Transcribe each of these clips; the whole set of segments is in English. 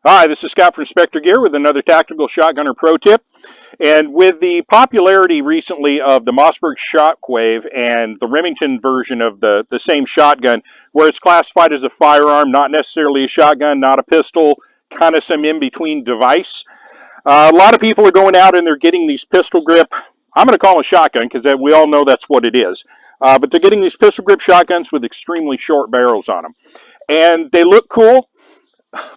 Hi, this is Scott from Spectre Gear with another Tactical Shotgunner Pro Tip. And with the popularity recently of the Mossberg Shockwave and the Remington version of the same shotgun, where it's classified as a firearm, not necessarily a shotgun, not a pistol, kind of some in-between device, a lot of people are going out and they're getting these pistol grip, I'm going to call them a shotgun because we all know that's what it is, but they're getting these pistol grip shotguns with extremely short barrels on them. And they look cool.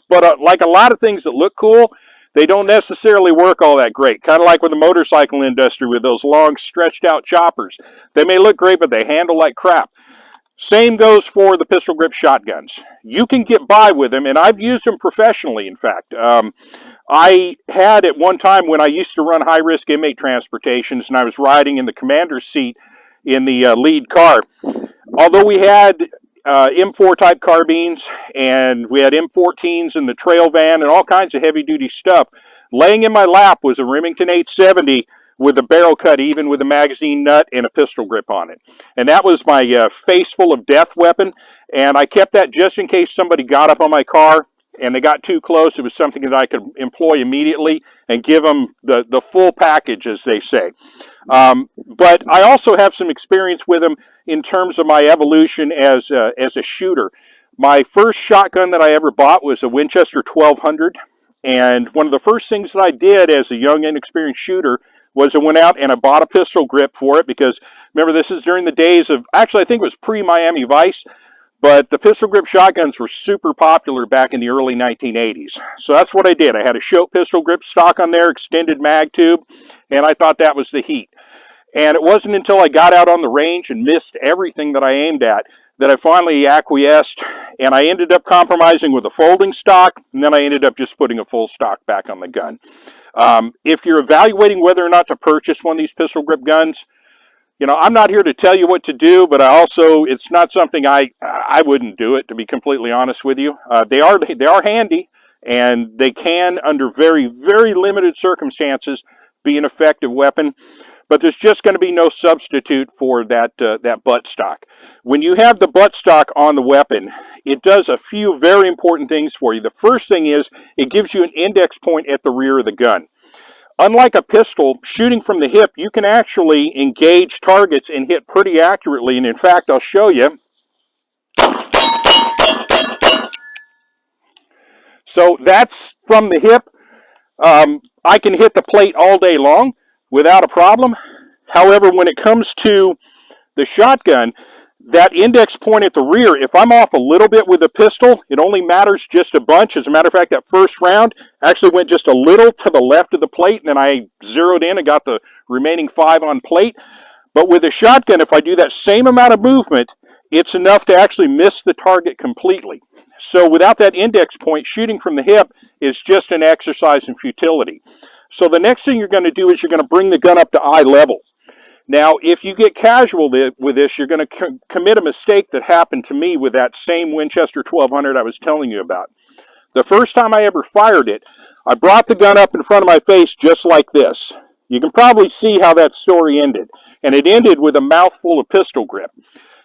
But like a lot of things that look cool, they don't necessarily work all that great. Kind of like with the motorcycle industry with those long stretched out choppers. They may look great, but they handle like crap. Same goes for the pistol grip shotguns. You can get by with them, and I've used them professionally, in fact. I had at one time when I used to run high-risk inmate transportations, and I was riding in the commander's seat in the lead car. Although we had M4 type carbines and we had M14s in the trail van and all kinds of heavy duty stuff, laying in my lap was a Remington 870 with a barrel cut even with a magazine nut and a pistol grip on it. And that was my face full of death weapon, and I kept that just in case somebody got up on my car and they got too close. It was something that I could employ immediately and give them the full package, as they say. But I also have some experience with them in terms of my evolution as a shooter. My first shotgun that I ever bought was a Winchester 1200, and one of the first things that I did as a young inexperienced shooter was I went out and I bought a pistol grip for it, because remember, this is during the days of, actually I think it was pre-Miami Vice, but the pistol grip shotguns were super popular back in the early 1980s. So that's what I did. I had a Schote pistol grip stock on there, extended mag tube, and I thought that was the heat. And it wasn't until I got out on the range and missed everything that I aimed at that I finally acquiesced, and I ended up compromising with a folding stock, and then I ended up just putting a full stock back on the gun. If you're evaluating whether or not to purchase one of these pistol grip guns, you know, I'm not here to tell you what to do, but it's not something I wouldn't do it, to be completely honest with you. They are handy, and they can, under very, very limited circumstances, be an effective weapon. But there's just going to be no substitute for that buttstock. When you have the buttstock on the weapon, it does a few very important things for you. The first thing is it gives you an index point at the rear of the gun. Unlike a pistol, shooting from the hip, you can actually engage targets and hit pretty accurately. And in fact, I'll show you. So that's from the hip. I can hit the plate all day long without a problem. However, when it comes to the shotgun, that index point at the rear, if I'm off a little bit with a pistol, it only matters just a bunch. As a matter of fact, that first round actually went just a little to the left of the plate, and then I zeroed in and got the remaining 5 on plate. But with a shotgun, if I do that same amount of movement, it's enough to actually miss the target completely. So without that index point, shooting from the hip is just an exercise in futility. So the next thing you're going to do is you're going to bring the gun up to eye level. Now, if you get casual with this, you're going to commit a mistake that happened to me with that same Winchester 1200 I was telling you about. The first time I ever fired it, I brought the gun up in front of my face just like this. You can probably see how that story ended. And it ended with a mouthful of pistol grip.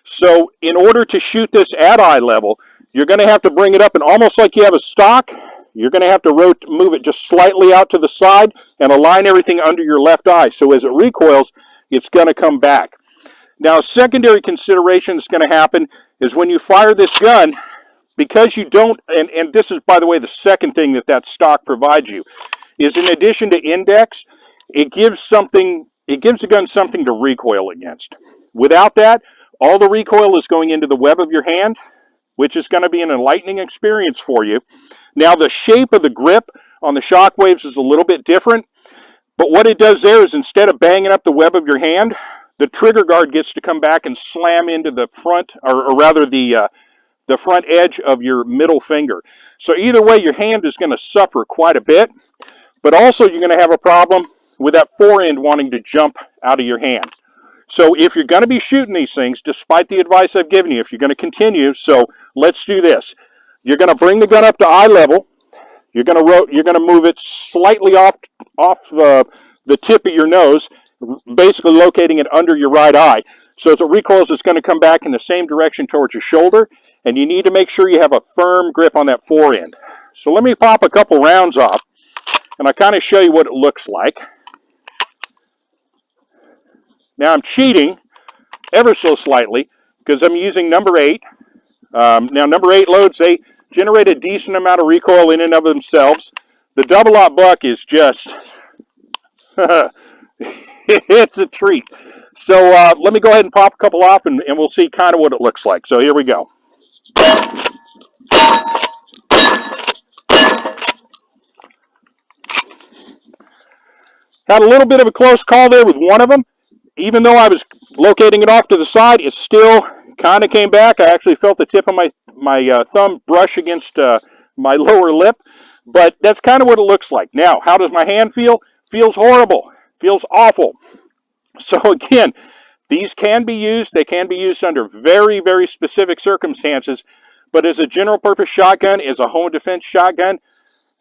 So in order to shoot this at eye level, you're going to have to bring it up, and almost like you have a stock, you're going to have to move it just slightly out to the side and align everything under your left eye. So as it recoils, it's going to come back. Now, a secondary consideration that's going to happen is when you fire this gun, because you don't, and this is, by the way, the second thing that stock provides you, is in addition to index, it gives the gun something to recoil against. Without that, all the recoil is going into the web of your hand, which is going to be an enlightening experience for you. Now, the shape of the grip on the Shockwaves is a little bit different, but what it does there is instead of banging up the web of your hand, the trigger guard gets to come back and slam into the front, or rather the front edge of your middle finger. So either way, your hand is going to suffer quite a bit, but also you're going to have a problem with that forend wanting to jump out of your hand. So if you're going to be shooting these things, despite the advice I've given you, if you're going to continue, so let's do this. You're going to bring the gun up to eye level. You're going to move it slightly off the tip of your nose, basically locating it under your right eye. So as it recoils, it's going to come back in the same direction towards your shoulder, and you need to make sure you have a firm grip on that forend. So let me pop a couple rounds off, and I'll kind of show you what it looks like. Now I'm cheating ever so slightly because I'm using number 8. Now number 8 loads, they generate a decent amount of recoil in and of themselves. The double-aught buck is just, it's a treat. So let me go ahead and pop a couple off, and we'll see kind of what it looks like. So here we go. Had a little bit of a close call there with one of them. Even though I was locating it off to the side, it still kind of came back. I actually felt the tip of my thumb brush against my lower lip. But that's kind of what it looks like. Now, how does my hand feel? Feels horrible. Feels awful. So again, these can be used. They can be used under very, very specific circumstances. But as a general purpose shotgun, as a home defense shotgun,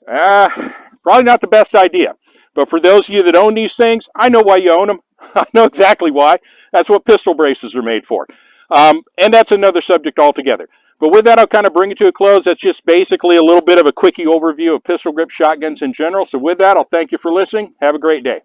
probably not the best idea. But for those of you that own these things, I know why you own them. I know exactly why. That's what pistol braces are made for. And that's another subject altogether. But with that, I'll kind of bring it to a close. That's just basically a little bit of a quickie overview of pistol grip shotguns in general. So with that, I'll thank you for listening. Have a great day.